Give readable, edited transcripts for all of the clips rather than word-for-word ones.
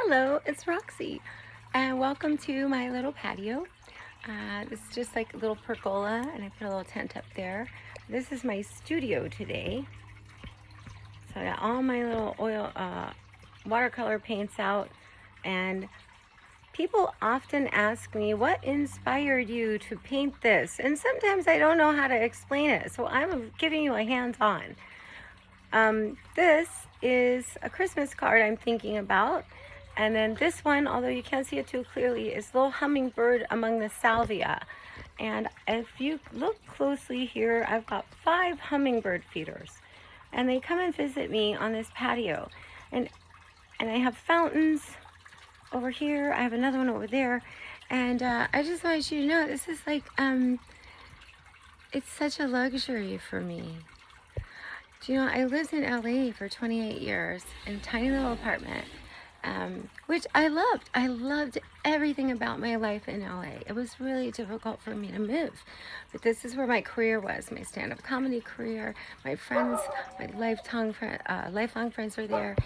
Hello, it's Roxy, and welcome to my little patio. This is just like a little pergola, and I put a little tent up there. This is my studio today. So I got all my little watercolor paints out, and people often ask me, what inspired you to paint this? And sometimes I don't know how to explain it, so I'm giving you a hands-on. This is a Christmas card I'm thinking about. And then this one, although you can't see it too clearly, is little hummingbird among the salvia. And if you look closely here, I've got 5 hummingbird feeders. And they come and visit me on this patio. And I have fountains over here. I have another one over there. And I just want you to know, this is like, it's such a luxury for me. Do you know, I lived in LA for 28 years in a tiny little apartment. Which I loved. I loved everything about my life in LA. It was really difficult for me to move, but this is where my career was, my stand-up comedy career. My friends, my lifelong friends are there.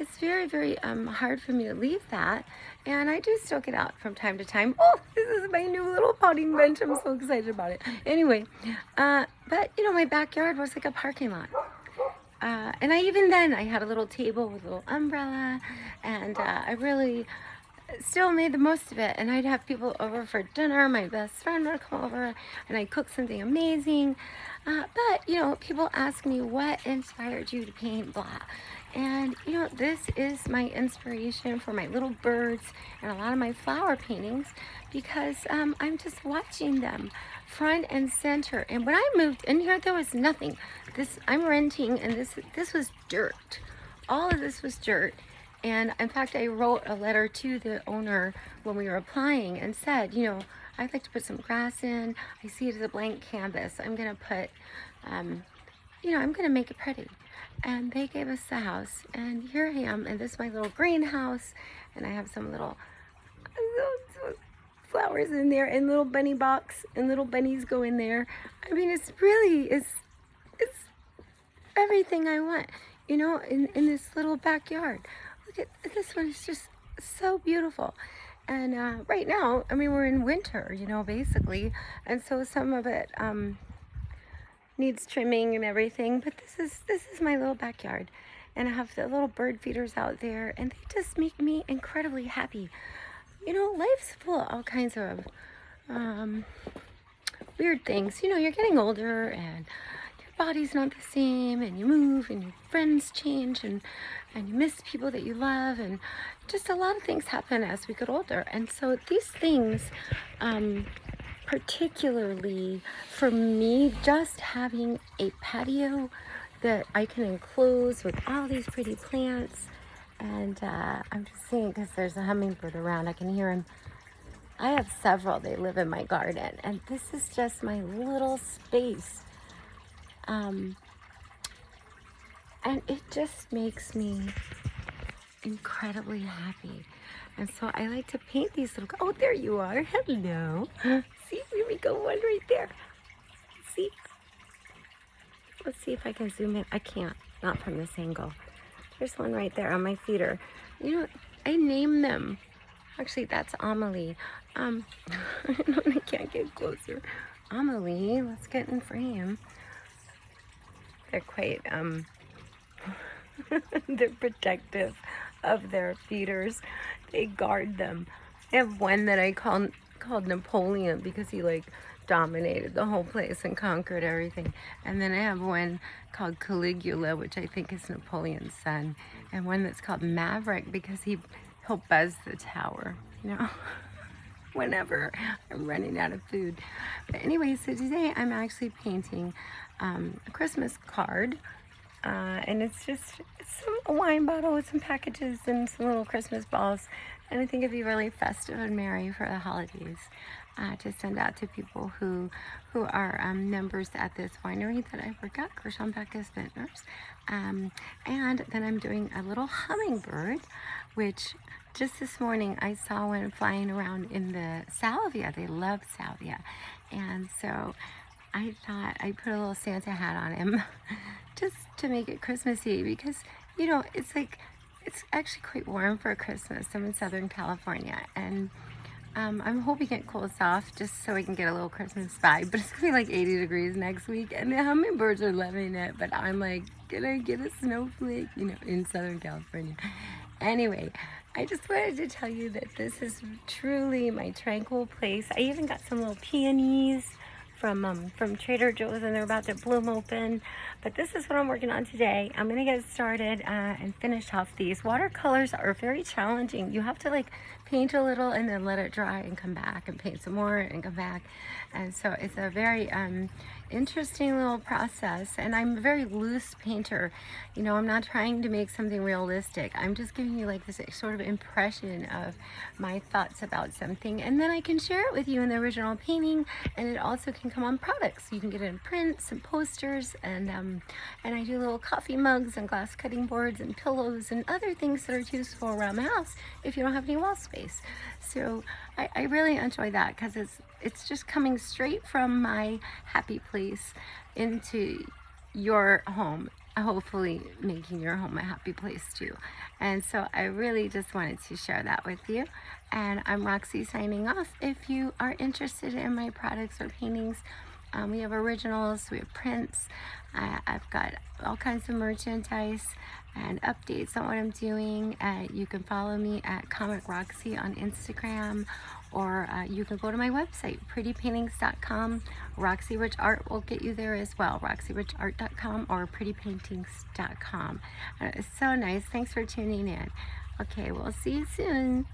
It's very, very hard for me to leave that, and I do still get out from time to time. Oh, this is my new little potting bench. I'm so excited about it. Anyway, but you know, my backyard was like a parking lot. And I had a little table with a little umbrella, and I really still made the most of it. And I'd have people over for dinner. My best friend would come over, and I'd cook something amazing. But, you know, people ask me, what inspired you to paint blah? And, you know, this is my inspiration for my little birds and a lot of my flower paintings, because I'm just watching them front and center. And when I moved in here, there was nothing. I'm renting, and this was dirt. All of this was dirt. And in fact, I wrote a letter to the owner when we were applying and said, you know, I'd like to put some grass in. I see it as a blank canvas. I'm going to put, you know, I'm going to make it pretty. And they gave us the house, and here I am, and this is my little greenhouse, and I have some little flowers in there, and little bunny box, and little bunnies go in there. I mean, it's everything I want, you know, in this little backyard. Look at this one, it's just so beautiful. And right now, I mean, we're in winter, you know, basically, and so some of it needs trimming and everything, but this is my little backyard, and I have the little bird feeders out there, and they just make me incredibly happy. You know, life's full of all kinds of weird things. You know, you're getting older, and your body's not the same, and you move, and your friends change, and you miss people that you love, and just a lot of things happen as we get older. And so these things, particularly for me, just having a patio that I can enclose with all these pretty plants, and I'm just saying, because there's a hummingbird around, I can hear him. I have several. They live in my garden, and this is just my little space, and it just makes me incredibly happy. And so I like to paint these little, oh, there you are. Hello. See, here we go, one right there. See? Let's see if I can zoom in. I can't, not from this angle. There's one right there on my feeder. You know, I name them. Actually, that's Amelie. I can't get closer. Amelie, let's get in frame. They're quite, they're protective of their feeders. They guard them. I have one that I called Napoleon, because he like dominated the whole place and conquered everything. And then I have one called Caligula, which I think is Napoleon's son, and one that's called Maverick, because he'll buzz the tower, you know, whenever I'm running out of food. But anyway, so today I'm actually painting a Christmas card. And it's a wine bottle with some packages and some little Christmas balls. And I think it'd be really festive and merry for the holidays, to send out to people who are members at this winery that I work at, Gershon-Bacchus Vintners. And then I'm doing a little hummingbird, which just this morning I saw one flying around in the salvia. They love salvia. And so I thought I'd put a little Santa hat on him just to make it Christmassy, because, you know, it's like It's actually quite warm for Christmas. I'm in Southern California, and I'm hoping it cools off just so I can get a little Christmas vibe. But it's gonna be like 80 degrees next week, and the hummingbirds are loving it. But I'm like, can I get a snowflake? You know, in Southern California. Anyway, I just wanted to tell you that this is truly my tranquil place. I even got some little peonies from Trader Joe's, and they're about to bloom open. But this is what I'm working on today. I'm gonna get started and finish off these. Watercolors are very challenging. You have to like paint a little and then let it dry and come back and paint some more and come back. And so it's a very interesting little process. And I'm a very loose painter. You know, I'm not trying to make something realistic. I'm just giving you like this sort of impression of my thoughts about something, and then I can share it with you in the original painting, and it also can come on products. You can get it in prints and posters, and I do little coffee mugs and glass cutting boards and pillows and other things that are useful around the house if you don't have any wall space. So I really enjoy that because it's just coming straight from my happy place into your home, hopefully making your home a happy place too. And so I really just wanted to share that with you. And I'm Roxy signing off. If you are interested in my products or paintings, we have originals, we have prints. I've got all kinds of merchandise and updates on what I'm doing. You can follow me at Comic Roxy on Instagram, or you can go to my website, prettypaintings.com. Roxy Rich Art will get you there as well, roxyrichart.com or prettypaintings.com. It's so nice. Thanks for tuning in. Okay, we'll see you soon.